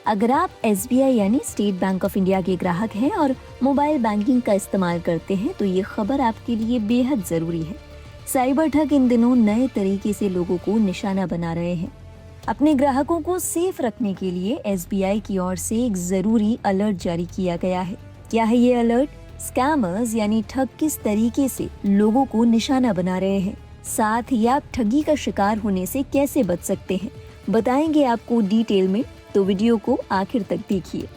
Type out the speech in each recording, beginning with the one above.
अगर आप SBI यानी स्टेट बैंक ऑफ इंडिया के ग्राहक हैं और मोबाइल बैंकिंग का इस्तेमाल करते हैं तो ये खबर आपके लिए बेहद जरूरी है। साइबर ठग इन दिनों नए तरीके से लोगों को निशाना बना रहे हैं। अपने ग्राहकों को सेफ रखने के लिए SBI की ओर से एक जरूरी अलर्ट जारी किया गया है। क्या है ये अलर्ट? स्कैमर्स यानी ठग किस तरीके से लोगों को निशाना बना रहे हैं, साथ ही आप ठगी का शिकार होने से कैसे बच सकते हैं, बताएंगे आपको डिटेल में, तो वीडियो को आखिर तक देखिए।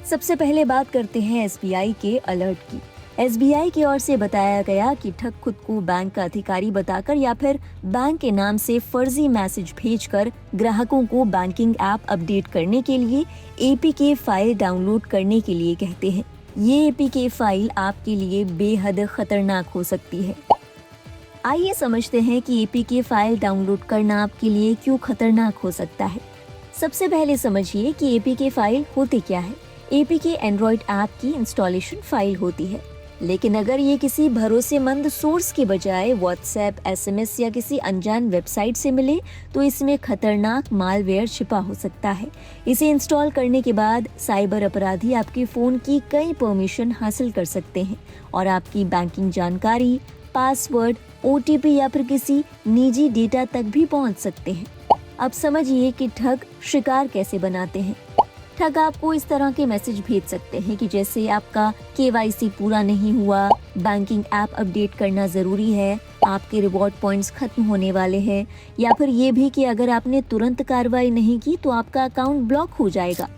सबसे पहले बात करते हैं SBI के अलर्ट की। SBI की ओर से बताया गया कि ठग खुद को बैंक का अधिकारी बताकर या फिर बैंक के नाम से फर्जी मैसेज भेजकर ग्राहकों को बैंकिंग ऐप अपडेट करने के लिए APK फाइल डाउनलोड करने के लिए कहते हैं। ये APK फाइल आपके लिए बेहद खतरनाक हो सकती है। आइए समझते हैं कि APK फाइल डाउनलोड करना आपके लिए क्यों खतरनाक हो सकता है। सबसे पहले समझिए कि APK फाइल होते क्या है। APK एंड्रॉइड ऐप की इंस्टॉलेशन फाइल होती है, लेकिन अगर ये किसी भरोसेमंद सोर्स के बजाय WhatsApp, SMS या किसी अनजान वेबसाइट से मिले तो इसमें खतरनाक मालवेयर छिपा हो सकता है। इसे इंस्टॉल करने के बाद साइबर अपराधी आपके फोन की कई परमिशन हासिल कर सकते हैं और आपकी बैंकिंग जानकारी, पासवर्ड, OTP या फिर किसी निजी डेटा तक भी पहुंच सकते हैं। अब समझिए कि ठग शिकार कैसे बनाते हैं। ठग आपको इस तरह के मैसेज भेज सकते हैं कि जैसे आपका KYC पूरा नहीं हुआ, बैंकिंग ऐप अपडेट करना जरूरी है, आपके रिवॉर्ड पॉइंट्स खत्म होने वाले हैं, या फिर ये भी कि अगर आपने तुरंत कार्रवाई नहीं की तो आपका अकाउंट ब्लॉक हो जाएगा।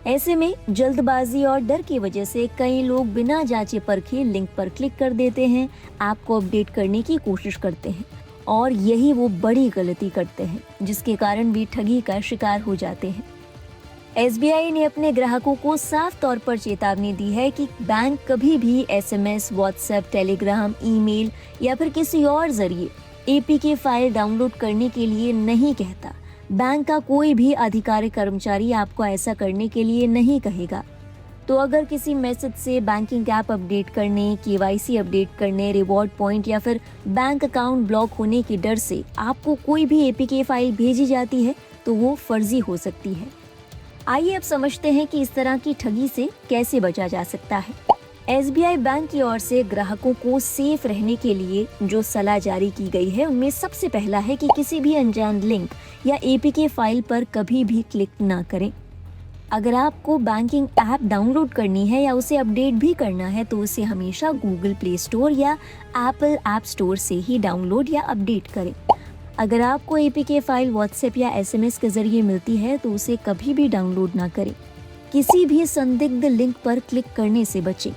ऐसे में जल्दबाजी और डर की वजह से कई लोग बिना जांचे परखे लिंक पर क्लिक कर देते हैं, ऐप को अपडेट करने की कोशिश करते हैं और यही वो बड़ी गलती करते हैं जिसके कारण भी ठगी का शिकार हो जाते हैं। SBI ने अपने ग्राहकों को साफ तौर पर चेतावनी दी है कि बैंक कभी भी SMS, WhatsApp, टेलीग्राम, ईमेल या फिर किसी और जरिए APK फाइल डाउनलोड करने के लिए नहीं कहता। बैंक का कोई भी अधिकारी कर्मचारी आपको ऐसा करने के लिए नहीं कहेगा। तो अगर किसी मैसेज से बैंकिंग ऐप अपडेट करने, KYC अपडेट करने, रिवॉर्ड पॉइंट या फिर बैंक अकाउंट ब्लॉक होने के डर से आपको कोई भी APK फाइल भेजी जाती है तो वो फर्जी हो सकती है। आइए अब समझते हैं कि इस तरह की ठगी से कैसे बचा जा सकता है। SBI बैंक की ओर से ग्राहकों को सेफ रहने के लिए जो सलाह जारी की गई है उनमें सबसे पहला है कि किसी भी अनजान लिंक या APK फाइल पर कभी भी क्लिक ना करें। अगर आपको बैंकिंग ऐप डाउनलोड करनी है या उसे अपडेट भी करना है तो उसे हमेशा गूगल प्ले स्टोर या एप्पल ऐप स्टोर से ही डाउनलोड या अपडेट करें। अगर आपको APK फाइल WhatsApp या SMS के जरिए मिलती है तो उसे कभी भी डाउनलोड ना करें। किसी भी संदिग्ध लिंक पर क्लिक करने से बचें।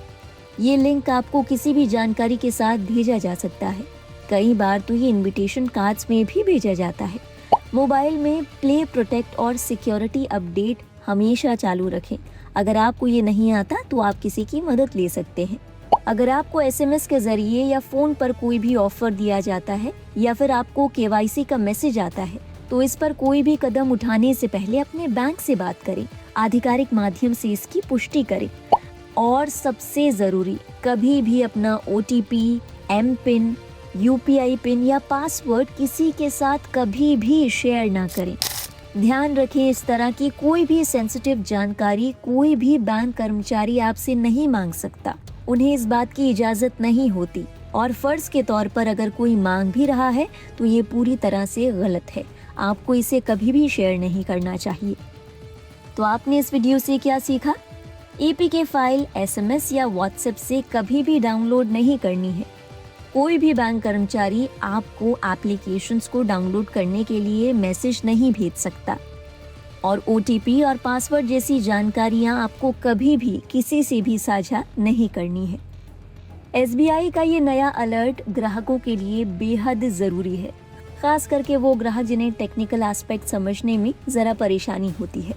ये लिंक आपको किसी भी जानकारी के साथ भेजा जा सकता है। कई बार तो ये इनविटेशन कार्ड्स में भी भेजा जाता है। मोबाइल में प्ले प्रोटेक्ट और सिक्योरिटी अपडेट हमेशा चालू रखें। अगर आपको ये नहीं आता तो आप किसी की मदद ले सकते हैं। अगर आपको SMS के जरिए या फोन पर कोई भी ऑफर दिया जाता है या फिर आपको KYC का मैसेज आता है तो इस पर कोई भी कदम उठाने से पहले अपने बैंक से बात करें, आधिकारिक माध्यम से इसकी पुष्टि करें और सबसे जरूरी, कभी भी अपना OTP, MPIN, UPI पिन या पासवर्ड किसी के साथ कभी भी शेयर ना करें। ध्यान रखें, इस तरह की कोई भी सेंसिटिव जानकारी कोई भी बैंक कर्मचारी आपसे नहीं मांग सकता। उन्हें इस बात की इजाजत नहीं होती और फर्ज के तौर पर अगर कोई मांग भी रहा है तो ये पूरी तरह से गलत है। आपको इसे कभी भी शेयर नहीं करना चाहिए। तो आपने इस वीडियो से क्या सीखा? APK फाइल SMS या WhatsApp से कभी भी डाउनलोड नहीं करनी है। कोई भी बैंक कर्मचारी आपको एप्लीकेशंस को डाउनलोड करने के लिए मैसेज नहीं भेज सकता और OTP और पासवर्ड जैसी जानकारियां आपको कभी भी किसी से भी साझा नहीं करनी है। SBI का ये नया अलर्ट ग्राहकों के लिए बेहद जरूरी है, खास करके वो ग्राहक जिन्हें टेक्निकल एस्पेक्ट समझने में जरा परेशानी होती है।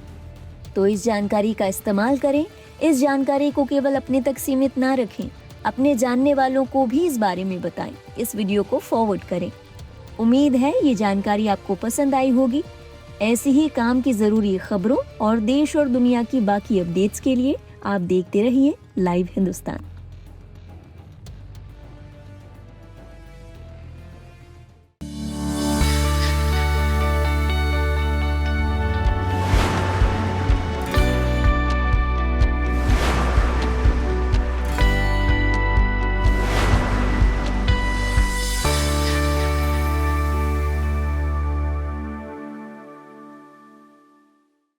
तो इस जानकारी का इस्तेमाल करें। इस जानकारी को केवल अपने तक सीमित ना रखें, अपने जानने वालों को भी इस बारे में बताएं। इस वीडियो को फॉरवर्ड करें। उम्मीद है ये जानकारी आपको पसंद आई होगी। ऐसी ही काम की जरूरी खबरों और देश और दुनिया की बाकी अपडेट्स के लिए आप देखते रहिए लाइव हिंदुस्तान।